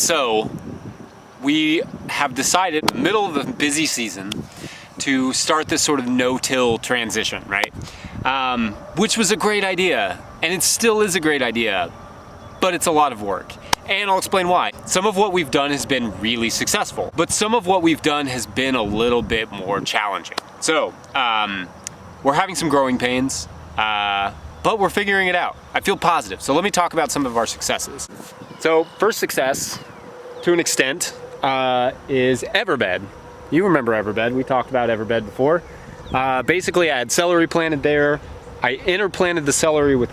So we have decided in the middle of the busy season to start this sort of no-till transition, right? Which was a great idea, and it still is a great idea, but it's a lot of work. And I'll explain why. Some of what we've done has been really successful, but some of what we've done has been a little bit more challenging. So, we're having some growing pains, but we're figuring it out. I feel positive. So let me talk about some of our successes. So first success, to an extent, is everbed. You remember everbed, we talked about everbed before. Basically I had celery planted there. I interplanted the celery with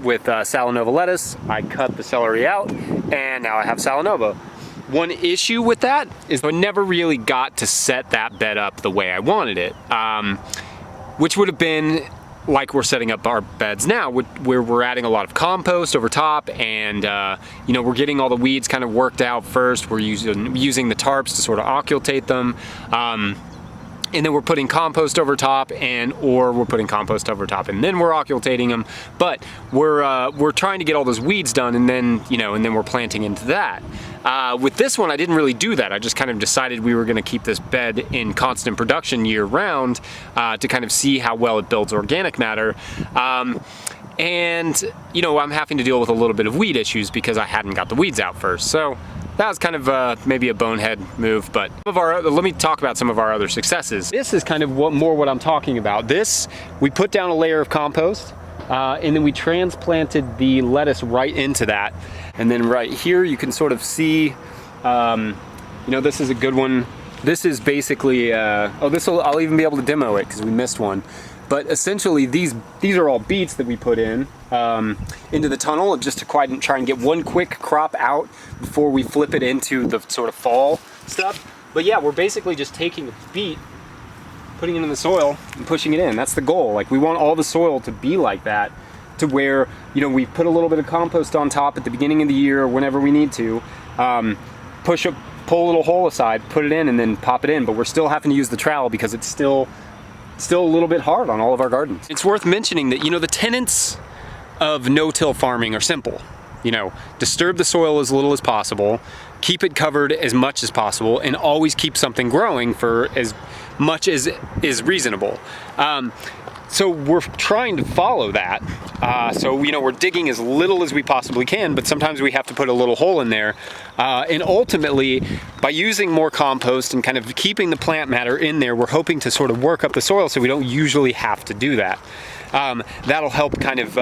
Salanova lettuce. I cut the celery out, and now I have Salanova. One issue with that is I never really got to set that bed up the way I wanted it, which would have been like we're setting up our beds now, where we're adding a lot of compost over top, and you know, we're getting all the weeds kind of worked out first. We're using the tarps to sort of occultate them. And then we're putting compost over top, or we're putting compost over top and then we're occultating them. But we're trying to get all those weeds done, and then we're planting into that. With this one, I didn't really do that. I just kind of decided we were going to keep this bed in constant production year round to kind of see how well it builds organic matter. And I'm having to deal with a little bit of weed issues because I hadn't got the weeds out first. So that was kind of maybe a bonehead move, but let me talk about some of our other successes. This is kind of what I'm talking about. This, we put down a layer of compost, and then we transplanted the lettuce right into that. And then right here, you can sort of see, this is a good one. This is basically, I'll even be able to demo it because we missed one. But essentially, these are all beets that we put in into the tunnel just to try and get one quick crop out before we flip it into the sort of fall stuff. But yeah, we're basically just taking a beet, putting it in the soil, and pushing it in. That's the goal. Like, we want all the soil to be like that, to where we put a little bit of compost on top at the beginning of the year or whenever we need to, pull a little hole aside, put it in, and then pop it in. But we're still having to use the trowel because it's still a little bit hard on all of our gardens. It's worth mentioning that, the tenets of no-till farming are simple. Disturb the soil as little as possible, keep it covered as much as possible, and always keep something growing for as much as is reasonable. So we're trying to follow that. So we're digging as little as we possibly can, but sometimes we have to put a little hole in there. And ultimately, by using more compost and kind of keeping the plant matter in there, we're hoping to sort of work up the soil so we don't usually have to do that. That'll help kind of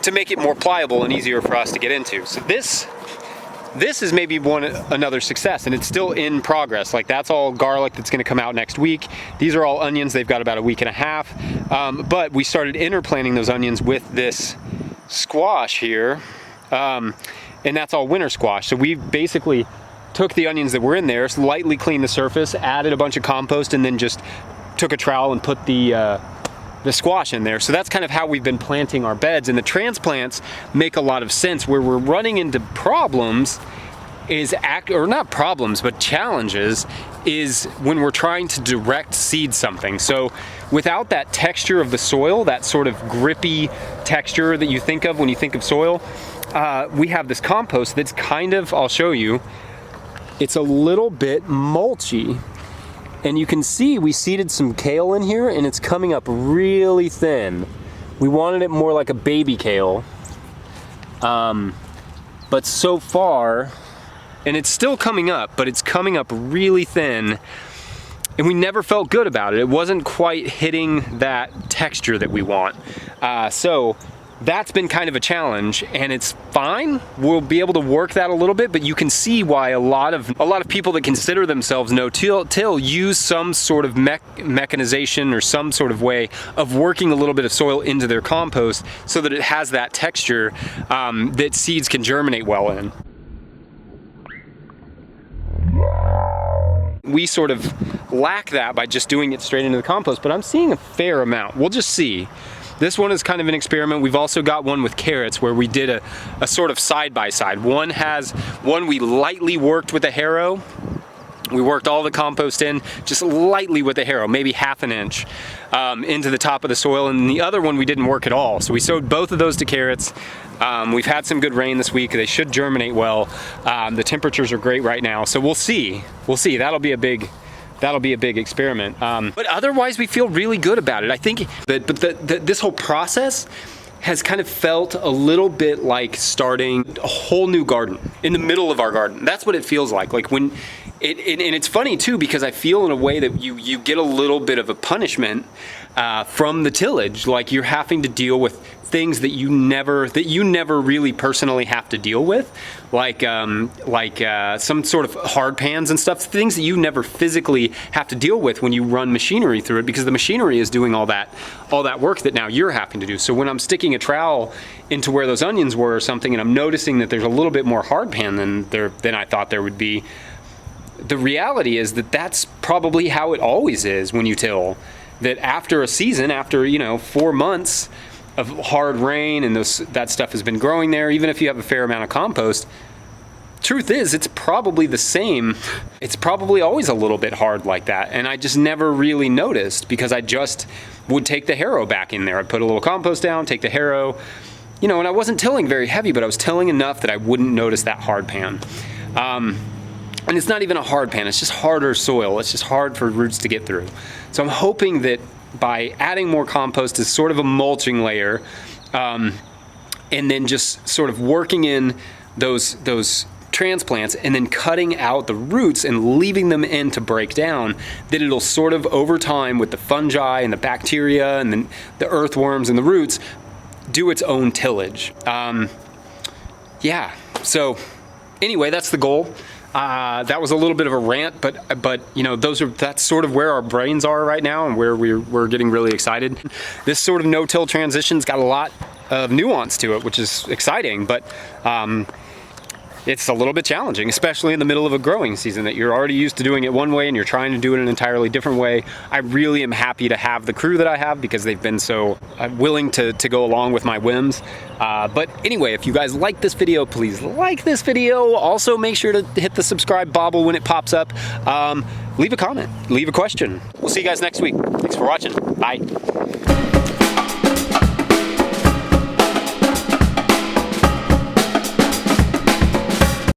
to make it more pliable and easier for us to get into. So this is maybe another success, and it's still in progress. Like, that's all garlic that's gonna come out next week. These are all onions. They've got about a week and a half. But we started interplanting those onions with this squash here, and that's all winter squash. So we basically took the onions that were in there, lightly cleaned the surface, added a bunch of compost, and then just took a trowel and put the squash in there. So that's kind of how we've been planting our beds, and the transplants make a lot of sense. Where we're running into problems challenges is when we're trying to direct seed something. So without that texture of the soil, that sort of grippy texture that you think of when you think of soil, we have this compost that's kind of, I'll show you, it's a little bit mulchy. And you can see we seeded some kale in here, and it's coming up really thin. We wanted it more like a baby kale. But so far, and it's still coming up, but it's coming up really thin. And we never felt good about it. It wasn't quite hitting that texture that we want. So that's been kind of a challenge, and it's fine. We'll be able to work that a little bit, but you can see why a lot of people that consider themselves no-till use some sort of mechanization or some sort of way of working a little bit of soil into their compost so that it has that texture that seeds can germinate well in. We sort of lack that by just doing it straight into the compost, but I'm seeing a fair amount. We'll just see. This one is kind of an experiment. We've also got one with carrots where we did a sort of side-by-side. One we lightly worked with a harrow, We worked all the compost in just lightly with the harrow, maybe half an inch into the top of the soil, and the other one we didn't work at all. So we sowed both of those to carrots. We've had some good rain this week. They should germinate well. The temperatures are great right now, so we'll see. We'll see. That'll be a big experiment. But otherwise, we feel really good about it. I think that this whole process has kind of felt a little bit like starting a whole new garden in the middle of our garden. That's what it feels like. Like when and it's funny too, because I feel in a way that you get a little bit of a punishment from the tillage. Like you're having to deal with things that you never really personally have to deal with, like some sort of hard pans and stuff, things that you never physically have to deal with when you run machinery through it, because the machinery is doing all that work that now you're having to do. So when I'm sticking a trowel into where those onions were or something, and I'm noticing that there's a little bit more hard pan than I thought there would be, the reality is that that's probably how it always is when you till. That after a season, after 4 months of hard rain and that stuff has been growing there, even if you have a fair amount of compost, truth is it's probably the same. It's probably always a little bit hard like that, and I just never really noticed because I just would take the harrow back in there. I'd put a little compost down, take the harrow, and I wasn't tilling very heavy, but I was tilling enough that I wouldn't notice that hard pan. And it's not even a hard pan, it's just harder soil. It's just hard for roots to get through. So I'm hoping that by adding more compost as sort of a mulching layer, and then just sort of working in those transplants and then cutting out the roots and leaving them in to break down, that it'll sort of over time with the fungi and the bacteria and then the earthworms and the roots do its own tillage. Yeah, so anyway, that's the goal. That was a little bit of a rant, but that's sort of where our brains are right now and where we're getting really excited. This sort of no-till transition's got a lot of nuance to it, which is exciting, but it's a little bit challenging, especially in the middle of a growing season that you're already used to doing it one way and you're trying to do it an entirely different way. I really am happy to have the crew that I have because they've been so willing to go along with my whims. But anyway, if you guys like this video, please like this video. Also, make sure to hit the subscribe bobble when it pops up. Leave a comment, leave a question. We'll see you guys next week. Thanks for watching. Bye.